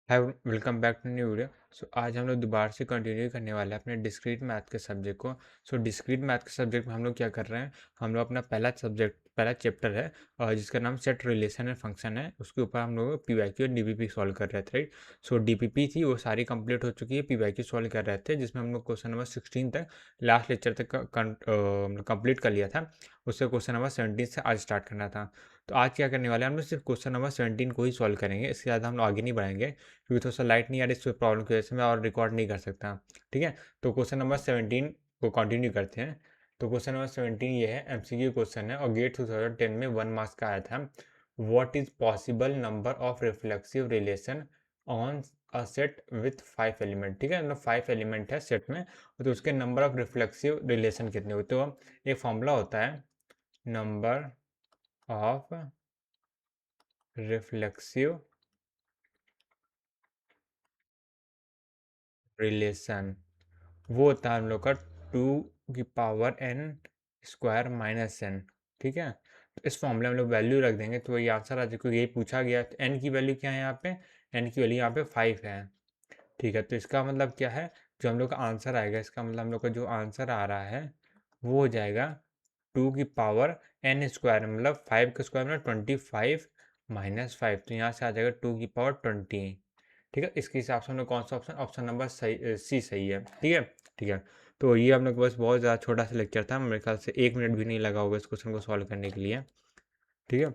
Hi, welcome back to new video. आज हम लोग दोबारा से कंटिन्यू करने वाले हैं अपने डिस्क्रीट मैथ के सब्जेक्ट को। डिस्क्रीट मैथ के सब्जेक्ट में हम लोग क्या कर रहे हैं, हम लोग अपना पहला चैप्टर है और जिसका नाम सेट रिलेशन एंड फंक्शन है। उसके ऊपर हम लोग पीवाईक्यू और डीपीपी सॉल्व कर रहे थे, राइट। डीपीपी थी वो सारी कंप्लीट हो चुकी है, पीवाईक्यू सॉल्व कर रहे थे जिसमें हम लोग क्वेश्चन नंबर 16 तक लास्ट लेक्चर तक कंप्लीट कर लिया था। उससे क्वेश्चन नंबर 17 से आज स्टार्ट करना था। तो आज क्या करने वाले हैं, हम लोग सिर्फ क्वेश्चन नंबर 17 को ही सॉल्व करेंगे, इसके ज़्यादा हम लोग आगे नहीं बढ़ाएंगे क्योंकि थोड़ा सा लाइट नहीं आ रही, इस प्रॉब्लम की वजह से मैं और रिकॉर्ड नहीं कर सकता। ठीक है, तो क्वेश्चन नंबर 17 को कंटिन्यू करते हैं। तो क्वेश्चन नंबर 17 ये है, एमसीक्यू क्वेश्चन है और गेट 2010 में 1 मार्क्स का आया था। What is possible number of reflexive relation on a set with 5 element. ठीक है, मतलब 5 एलिमेंट है सेट में, तो उसके नंबर ऑफ रिफ्लेक्सिव रिलेशन कितने होते हो। एक फॉर्मूला होता है, नंबर ऑफ रिफ्लेक्सिव रिलेशन, वो होता है हम लोग का 2n² - n। ठीक है, तो इस फॉर्मूले में हम लोग वैल्यू रख देंगे तो ये आंसर आ जाए, क्योंकि यही पूछा गया। तो n की वैल्यू क्या है यहाँ पे, n की वैल्यू यहाँ पे 5 है। ठीक है, तो इसका मतलब क्या है, जो हम लोग का आंसर आएगा, इसका मतलब हम लोग का जो आंसर आ रहा है वो हो जाएगा 2n², मतलब 5 का स्क्वायर मतलब 25 - 5, तो यहाँ से आ जाएगा 2 की पावर 20। ठीक है, इसके हिसाब से हम लोग कौन सा ऑप्शन, ऑप्शन नंबर सही, सी सही है। ठीक है, ठीक है। तो ये हम लोग बस बहुत ज़्यादा छोटा सा लेक्चर था, मेरे ख्याल से 1 मिनट भी नहीं लगा होगा इस क्वेश्चन को सॉल्व करने के लिए। ठीक है,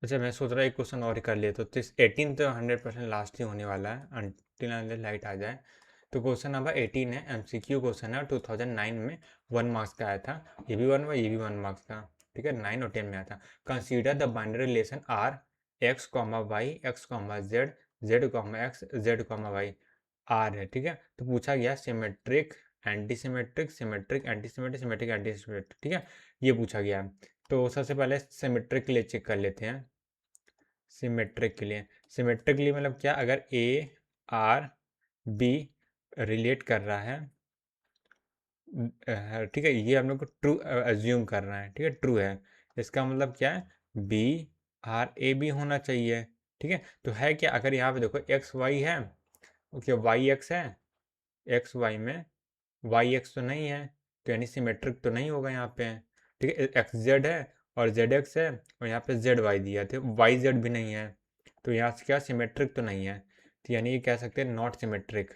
अच्छा मैं सोच रहा एक क्वेश्चन और ही कर लिए, तो 18 तो 100% लास्ट ही होने वाला है, अनटिल लाइट आ जाए। तो क्वेश्चन नंबर 18 है, एमसीक्यू क्वेश्चन है, 2009 में 1 मार्क्स का आया था। ये भी 1 हुआ, ये भी 1 मार्क्स का। ठीक है, 9 और 10 में आया था। Consider the binary relation R X comma Y X comma Z Z comma X Z comma Y R है। ठीक है, तो पूछा गया symmetric anti symmetric, symmetric anti symmetric, symmetric anti symmetric. ठीक है, ये पूछा गया। तो सबसे पहले सिमेट्रिक के लिए चेक कर लेते हैं। सिमेट्रिक के लिए, सिमेट्रिक के लिए मतलब क्या, अगर ए आर बी रिलेट कर रहा है, ठीक है, ये हम लोग को ट्रू अज्यूम कर रहा है। ठीक है, ट्रू है, इसका मतलब क्या है, बी आर ए बी होना चाहिए। ठीक है, तो है क्या, अगर यहाँ पे देखो एक्स वाई है, ओके वाई एक्स है, एक्स वाई में वाई एक्स तो नहीं है, तो यानी सिमेट्रिक तो नहीं होगा यहाँ पे। ठीक है, एक्स जेड है और जेड एक्स है और यहाँ पे जेड वाई दिया, तो वाई जेड भी नहीं है, तो यहाँ से क्या सिमेट्रिक तो नहीं है, तो यानी ये कह सकते हैं नॉट सिमेट्रिक,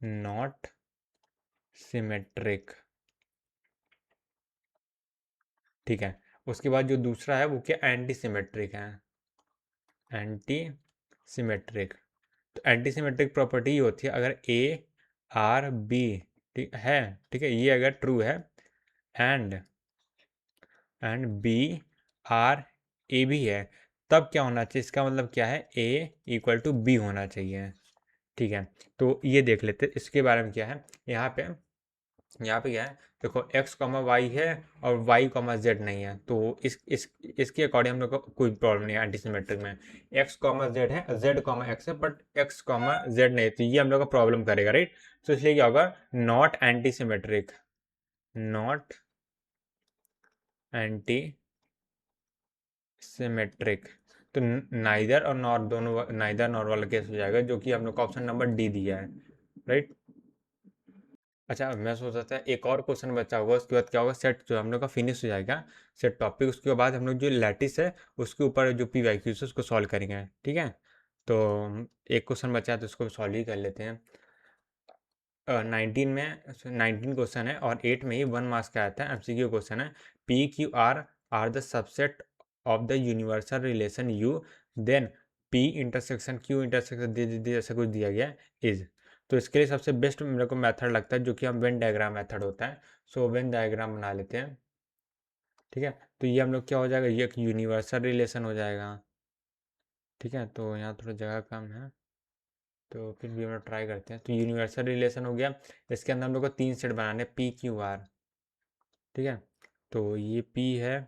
नॉट सिमेट्रिक। ठीक है, उसके बाद जो दूसरा है वो क्या, एंटी सिमेट्रिक है, एंटी सिमेट्रिक। तो एंटी सिमेट्रिक प्रॉपर्टी ये होती है, अगर ए आर बी ठीक है, ठीक है, ये अगर ट्रू है एंड बी आर ए भी है, तब क्या होना चाहिए, इसका मतलब क्या है, ए इक्वल टू बी होना चाहिए। ठीक है, तो ये देख लेते हैं इसके बारे में क्या है। यहाँ पे क्या है, देखो x कॉमा वाई है और y कॉमा जेड नहीं है, तो इसके अकॉर्डिंग हम लोग को कोई प्रॉब्लम नहीं है एंटी सिमेट्रिक में। x कॉमा जेड है, z कॉमा x है, बट x कॉमा जेड नहीं है, तो ये हम लोग का प्रॉब्लम करेगा, राइट। तो इसलिए क्या होगा, not anti symmetric, not anti symmetric. तो नाइदर और नॉर दोनों, नाइदर नॉर वाला केस हो जाएगा, जो कि हम लोग का ऑप्शन नंबर डी दिया है, राइट। अच्छा मैं सोच रहा था एक और क्वेश्चन बचा होगा, उसके बाद क्या होगा, सेट जो हम लोग का फिनिश हो जाएगा, सेट टॉपिक। उसके बाद हम लोग जो लैटिस है उसके ऊपर जो पी वाई क्यूज है उसको सॉल्व करेंगे। ठीक है, तो एक क्वेश्चन बचा है तो उसको सॉल्व ही कर लेते हैं। 19 में 19 क्वेश्चन है और 8 में ही 1 मार्क्स का आता है, एमसीक्यू क्वेश्चन है। P Q are the subset of the universal relation U, then P intersection Q intersection दे ऐसा कुछ दिया गया इज। तो इसके लिए सबसे बेस्ट मेरे को मेथड लगता है जो कि हम वेन डायग्राम मेथड होता है। वेन डायग्राम बना लेते हैं। ठीक है, तो ये हम लोग क्या हो जाएगा, ये एक यूनिवर्सल रिलेशन हो जाएगा। ठीक है, तो यहाँ थोड़ा जगह कम है, तो फिर भी हम लोग ट्राई करते हैं। तो यूनिवर्सल रिलेशन हो गया, इसके अंदर हम लोग को 3 सेट बनाने, पी क्यू आर। ठीक है, तो ये पी है,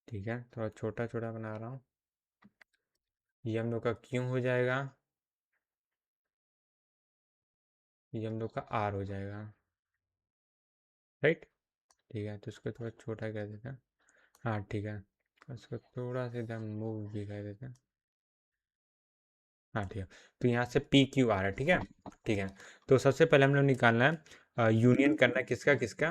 ठीक है, थोड़ा छोटा छोटा बना रहा हूँ। ये हम लोग का क्यू हो जाएगा, ये हम लोग का आर हो जाएगा, राइट। ठीक है, तो इसको थोड़ा छोटा कर देते हैं। हाँ ठीक है, इसको थोड़ा सा इधर मूव भी कर देते हैं। हाँ ठीक है। तो यहाँ से पी क्यू आ रहा है, ठीक है। ठीक है, तो सबसे पहले हम लोग निकालना है यूनियन करना है किसका किसका।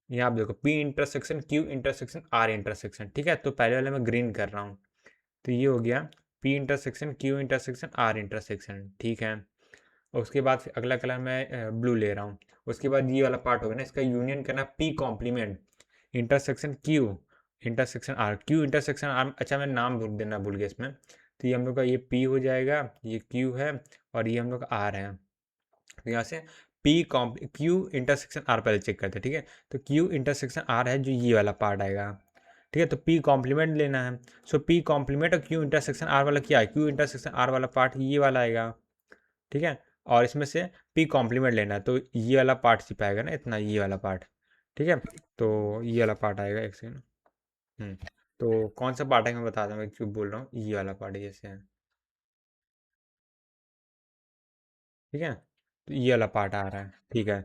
यहाँ आप देखो P intersection Q intersection R intersection, ठीक है। तो पहले वाले मैं ग्रीन कर रहा हूँ, तो ये हो गया P intersection Q intersection R intersection, ठीक है। और उसके बाद फिर अगला कलर मैं ब्लू ले रहा हूँ। उसके बाद ये वाला पार्ट होगा ना, इसका यूनियन करना P complement intersection Q intersection R, Q intersection R. अच्छा मैं नाम भूल देना भूल गया इसमें। तो ये हम लोग का ये पी हो जाएगा, ये क्यू है, और ये हम लोग का आर है। तो यहाँ से P comp Q intersection R पहले चेक करते हैं, ठीक है। तो क्यू इंटरसेक्शन आर है जो ये वाला पार्ट आएगा, ठीक है। तो पी कॉम्प्लीमेंट लेना है। सो पी कॉम्प्लीमेंट और क्यू इंटरसेक्शन आर वाला क्या है, क्यू इंटरसेक्शन आर वाला पार्ट ये वाला आएगा, ठीक है। और इसमें से पी कॉम्प्लीमेंट लेना है, तो ये वाला पार्ट सिर्फ आएगा ना, इतना ये वाला पार्ट, ठीक है। तो ये वाला पार्ट आएगा, एक सेकेंड। हम्म तो कौन सा पार्ट है मैं बता दूँ, मैं क्यों बोल रहा हूँ, ये वाला पार्ट जैसे है, ठीक है। तो ये वाला पार्ट आ रहा है, ठीक है।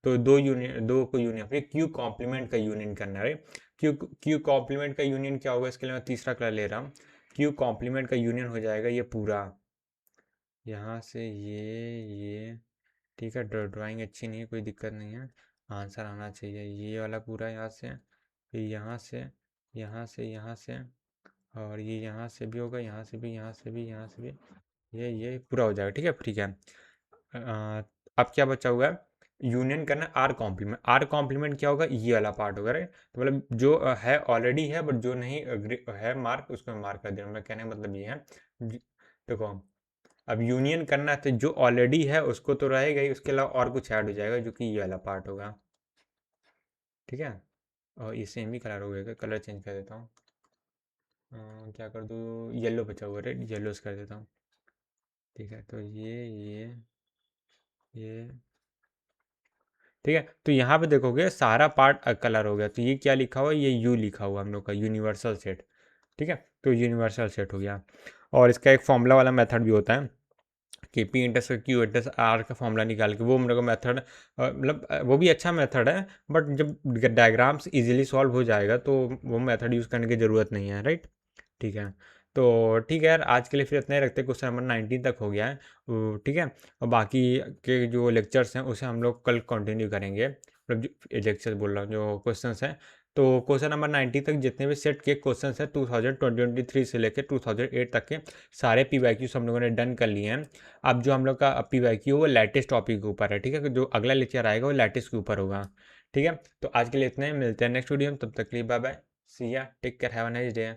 तो दो यूनियन, दो को यूनियन फिर क्यू कॉम्प्लीमेंट का यूनियन करना है। क्यू क्यू कॉम्प्लीमेंट का यूनियन क्या होगा, इसके लिए मैं तीसरा कलर ले रहा हूँ। क्यू कॉम्प्लीमेंट का यूनियन हो जाएगा ये पूरा, यहाँ से ये, ठीक है। ड्राइंग अच्छी नहीं है, कोई दिक्कत नहीं है, आंसर आना चाहिए। ये वाला पूरा यहाँ से, फिर यहाँ से, यहाँ से, यहाँ से, और ये यहाँ से भी होगा, यहाँ से भी, यहाँ से भी, यहाँ से भी, ये पूरा हो जाएगा, ठीक है। ठीक है, अब क्या बचा हुआ है, यूनियन करना आर कॉम्प्लीमेंट। आर कॉम्प्लीमेंट क्या होगा, ये वाला पार्ट होगा, राइट। तो मतलब जो है ऑलरेडी है, बट जो नहीं है मार्क, उसको मैं मार्क कर दे रहा हूँ। मैं कहने का मतलब ये है, देखो अब यूनियन करना है तो जो ऑलरेडी है उसको तो रहेगा ही, उसके अलावा और कुछ ऐड हो जाएगा जो कि ये वाला पार्ट होगा, ठीक है। और ये सेम ही कलर हो गया, कलर चेंज कर देता हूँ। क्या कर दूँ, येलो बचा हुआ, रेड येलोस कर देता हूँ, ठीक है। तो ये ठीक है। तो यहाँ पे देखोगे सारा पार्ट कलर हो गया। तो ये क्या लिखा हुआ है, ये यू लिखा हुआ हम लोग का यूनिवर्सल सेट, ठीक है। तो यूनिवर्सल सेट हो गया। और इसका एक फॉर्मूला वाला मेथड भी होता है कि P ints Q ints R का फॉर्मूला निकाल के, वो मेरे को मेथड मतलब वो भी अच्छा मेथड है, बट जब डायग्राम्स इजीली सॉल्व हो जाएगा तो वो मेथड यूज़ करने की ज़रूरत नहीं है, राइट। ठीक है, तो ठीक है यार, आज के लिए फिर इतना ही रखते हैं। क्वेश्चन नंबर 19 तक हो गया है ठीक है। और बाकी के जो लेक्चर्स हैं उसे हम लोग कल कंटिन्यू करेंगे, मतलब जो लेक्चर बोल रहा हूँ, जो क्वेश्चंस हैं। तो क्वेश्चन नंबर 90 तक जितने भी सेट के क्वेश्चंस हैं 2023 से लेकर 2008 तक के सारे पी वाई क्यूज हम लोगों ने डन कर लिए हैं। अब जो हम लोग का पी वाई क्यू वो लेटेस्ट टॉपिक के ऊपर है, ठीक है। जो अगला लेक्चर आएगा वो लेटेस्ट के ऊपर होगा, ठीक है। तो आज के लिए इतने, मिलते हैं नेक्स्ट वीडियो में, तब तक के लिए bye bye, see ya, take care, have a nice day.